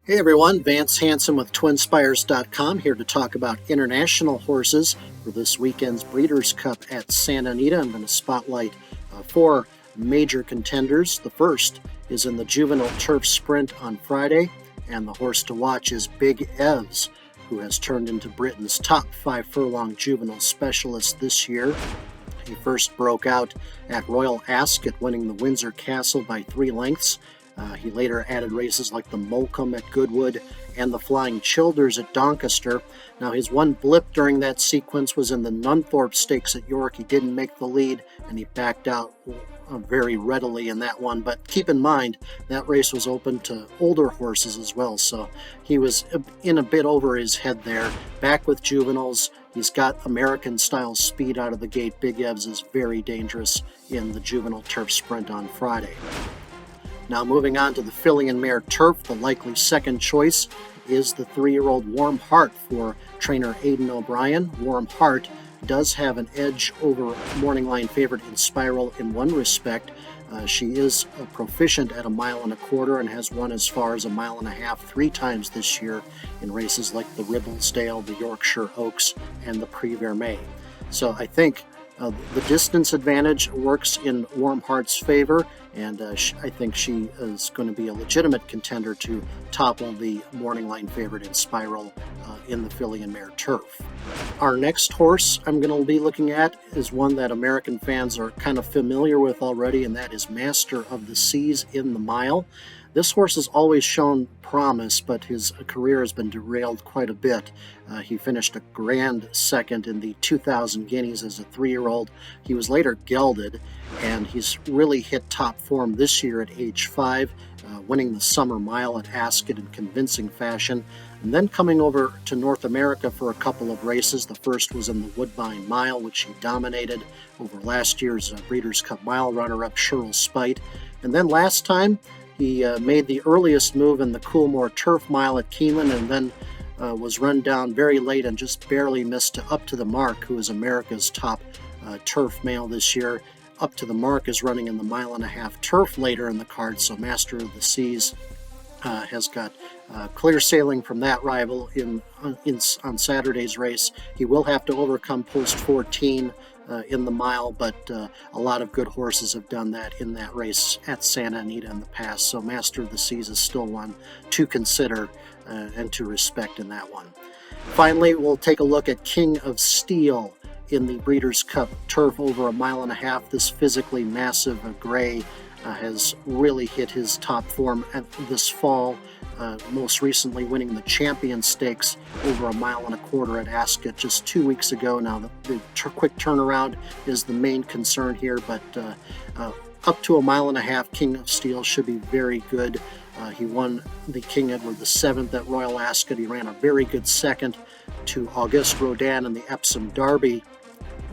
Hey everyone, Vance Hanson with TwinSpires.com here to talk about international horses for this weekend's Breeders' Cup at Santa Anita. I'm going to spotlight four major contenders. The first is in the Juvenile Turf Sprint on Friday, and the horse to watch is Big Evs, who has turned into Britain's top 5 furlong juvenile specialist this year. He first broke out at Royal Ascot, winning the Windsor Castle by 3 lengths. He later added races like the Molecomb at Goodwood and the Flying Childers at Doncaster. Now, his one blip during that sequence was in the Nunthorpe Stakes at York. He didn't make the lead, and he backed out very readily in that one. But keep in mind, that race was open to older horses as well, so he was in a bit over his head there. Back with juveniles, he's got American-style speed out of the gate. Big Evs is very dangerous in the Juvenile Turf Sprint on Friday. Now moving on to the filly and mare turf, the likely second choice is the 3-year-old Warm Heart for trainer Aidan O'Brien. Warm Heart does have an edge over morning line favorite Inspiral in one respect. She is proficient at 1.25 miles and has run as far as 1.5 miles 3 times this year in races like the Ribblesdale, the Yorkshire Oaks, and the Prix Vermeil. So I think the distance advantage works in Warm Heart's favor, and I think she is going to be a legitimate contender to topple the morning line favorite Inspiral in the filly and mare turf. Our next horse I'm going to be looking at is one that American fans are kind of familiar with already, and that is Master of the Seas in the Mile. This horse has always shown promise, but his career has been derailed quite a bit. He finished a grand second in the 2000 Guineas as a 3-year-old. He was later gelded, and he's really hit top form this year at age 5, winning the Summer Mile at Ascot in convincing fashion, and then coming over to North America for a couple of races. The first was in the Woodbine Mile, which he dominated over last year's Breeders' Cup Mile runner-up Sherrill Spite. And then last time, he made the earliest move in the Coolmore Turf Mile at Keeneland, and then was run down very late and just barely missed Up to the Mark, who is America's top turf male this year. Up to the Mark is running in the 1.5 mile turf later in the card, so Master of the Seas has got clear sailing from that rival on Saturday's race. He will have to overcome post 14 in the mile, but a lot of good horses have done that in that race at Santa Anita in the past, so Master of the Seas is still one to consider and to respect in that one. Finally, we'll take a look at King of Steel in the Breeders' Cup turf over 1.5 miles. This physically massive gray has really hit his top form this fall, most recently winning the Champion Stakes over 1.25 miles at Ascot just 2 weeks ago. Now, the quick turnaround is the main concern here, but up to 1.5 miles, King of Steel should be very good. He won the King Edward VII at Royal Ascot. He ran a very good second to Auguste Rodin in the Epsom Derby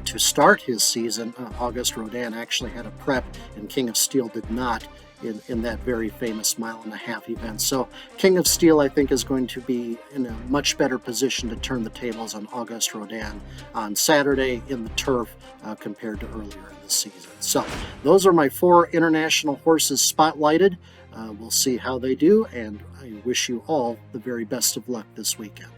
to start his season. Auguste Rodin actually had a prep, and King of Steel did not in that very famous 1.5 mile event. So King of Steel, I think, is going to be in a much better position to turn the tables on Auguste Rodin on Saturday in the turf compared to earlier in the season. So those are my 4 international horses spotlighted. We'll see how they do, and I wish you all the very best of luck this weekend.